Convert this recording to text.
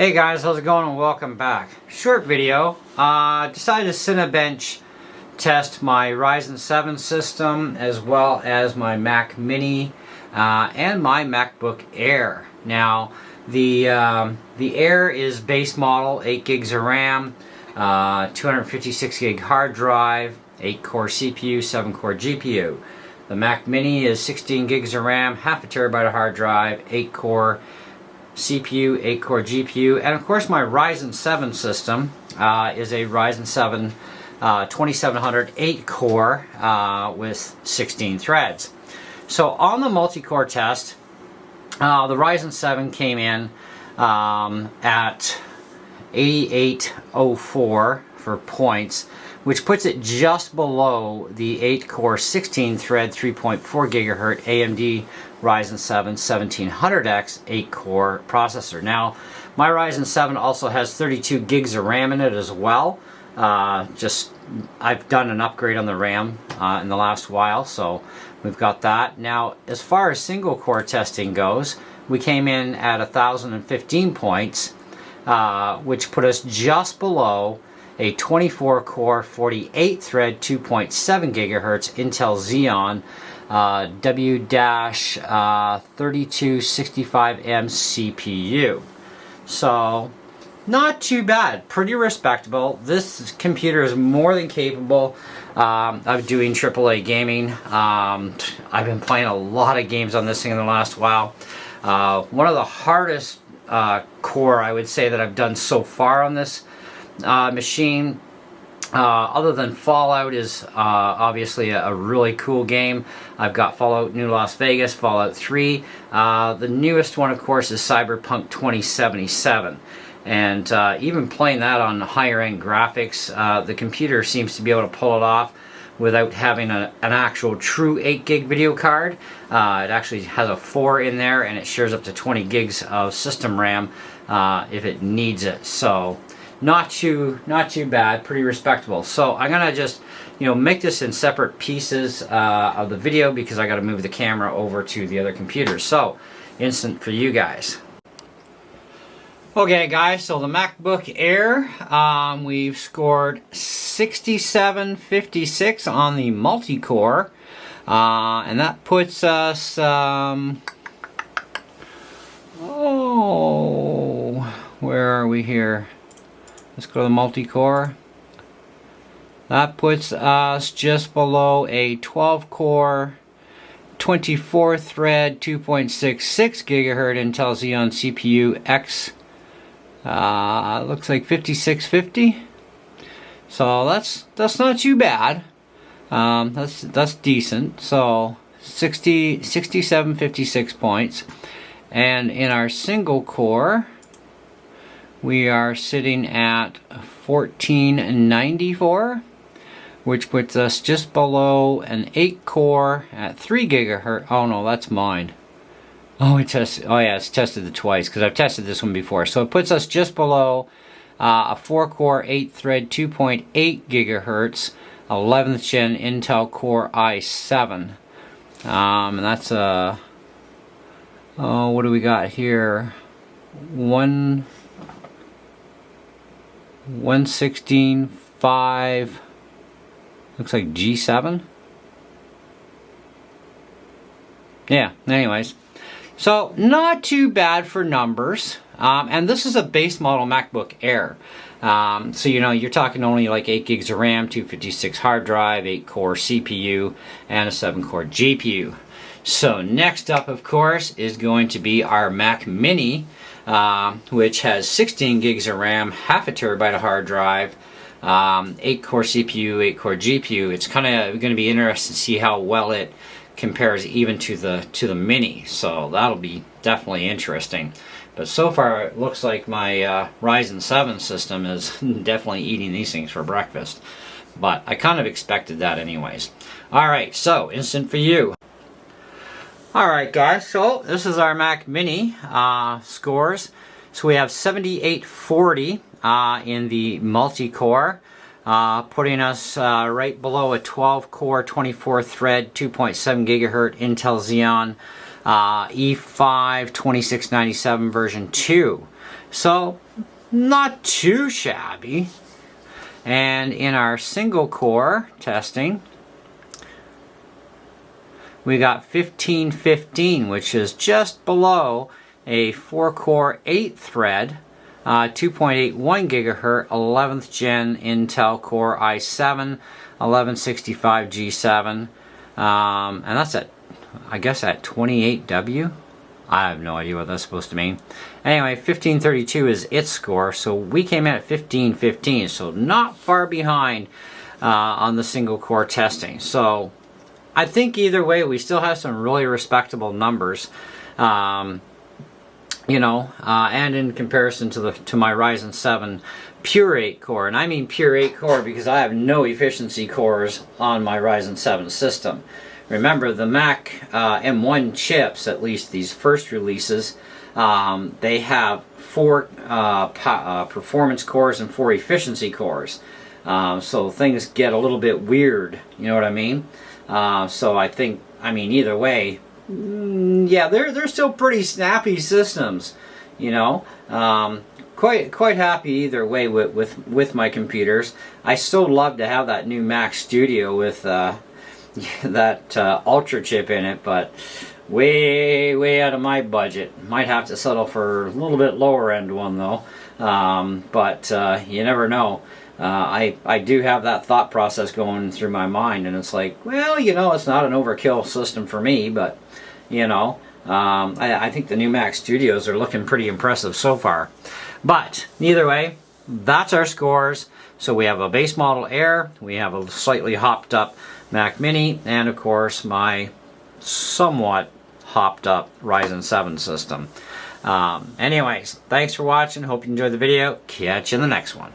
Hey guys, how's it going and welcome back. Short video. Decided to Cinebench test my Ryzen 7 system as well as my Mac Mini and my MacBook Air. Now the Air is base model, 8 gigs of RAM, 256 gig hard drive, 8 core CPU, 7 core GPU. The Mac Mini is 16 gigs of RAM, half a terabyte of hard drive, 8 core CPU, 8 core GPU, and of course my Ryzen 7 system is a Ryzen 7 2700 8 core with 16 threads. So on the multi-core test, the Ryzen 7 came in at 8804 for points, which puts it just below the 8 core 16 thread 3.4 gigahertz AMD Ryzen 7 1700X 8 core processor. Now my Ryzen 7 also has 32 gigs of RAM in it as well. I've done an upgrade on the RAM in the last while, so we've got that. Now as far as single core testing goes, we came in at 1015 points, which put us just below a 24 core 48 thread 2.7 gigahertz Intel Xeon W-3265M CPU. So not too bad, pretty respectable. This computer is more than capable of doing AAA gaming. I've been playing a lot of games on this thing in the last while. One of the hardest core I would say that I've done so far on this machine, other than Fallout, is obviously a really cool game. I've got Fallout New Las Vegas, Fallout 3. The newest one, of course, is Cyberpunk 2077. And even playing that on higher end graphics, the computer seems to be able to pull it off without having an actual true 8 gig video card. It actually has a 4 in there, and it shares up to 20 gigs of system RAM if it needs it. So not too bad, pretty respectable. So I'm gonna just make this in separate pieces of the video because I got to move the camera over to the other computer. So instant for you guys. Okay guys, so the MacBook Air, we've scored 6756 on the multi-core, and that puts us where are we here? Let's go to the multi-core. That puts us just below a 12 core 24 thread 2.66 gigahertz Intel Xeon CPU X. Looks like 5650. So that's not too bad. That's decent. So 6756 points. And in our single core, we are sitting at 1494, which puts us just below an 8 core at 3 gigahertz. Oh no, that's mine. Oh, it's tested it twice because I've tested this one before. So it puts us just below a 4 core 8 thread 2.8 gigahertz 11th gen Intel Core i7. And that's what do we got here? 116.5, looks like G7. Yeah, anyways. So not too bad for numbers. And this is a base model MacBook Air. So you're talking only like 8 gigs of RAM, 256 hard drive, 8 core CPU, and a 7 core GPU. So next up, of course, is going to be our Mac Mini, which has 16 gigs of RAM, half a terabyte of hard drive, 8 core CPU, 8 core GPU. It's kind of going to be interesting to see how well it compares even to the Mini. So that'll be definitely interesting. But so far it looks like my Ryzen 7 system is definitely eating these things for breakfast. But I kind of expected that anyways. Alright, so instant for you. Alright guys, so this is our Mac Mini scores. So we have 7840 in the multi-core, putting us right below a 12 core 24 thread 2.7 gigahertz Intel Xeon E5 2697 version 2. So, not too shabby. And in our single core testing, we got 1515, which is just below a 4-core 8-thread, 2.81 gigahertz, 11th gen Intel Core i7, 1165 G7, and that's at, I guess, at 28W. I have no idea what that's supposed to mean. Anyway, 1532 is its score, so we came in at 1515, so not far behind on the single core testing. So I think either way, we still have some really respectable numbers, and in comparison to my Ryzen 7 pure 8 core, and I mean pure 8 core because I have no efficiency cores on my Ryzen 7 system. Remember, the Mac M1 chips, at least these first releases, they have 4 performance cores and 4 efficiency cores. So things get a little bit weird, you know what I mean? So I think, either way, yeah, they're still pretty snappy systems, Quite happy either way with my computers. I still love to have that new Mac Studio with that Ultra chip in it, but way out of my budget. Might have to settle for a little bit lower end one though, but you never know. I do have that thought process going through my mind, and it's like, well, it's not an overkill system for me, but I think the new Mac Studios are looking pretty impressive so far. But either way, that's our scores. So we have a base model Air, we have a slightly hopped up Mac Mini, and of course my somewhat hopped up Ryzen 7 system. Anyways, thanks for watching. Hope you enjoyed the video. Catch you in the next one.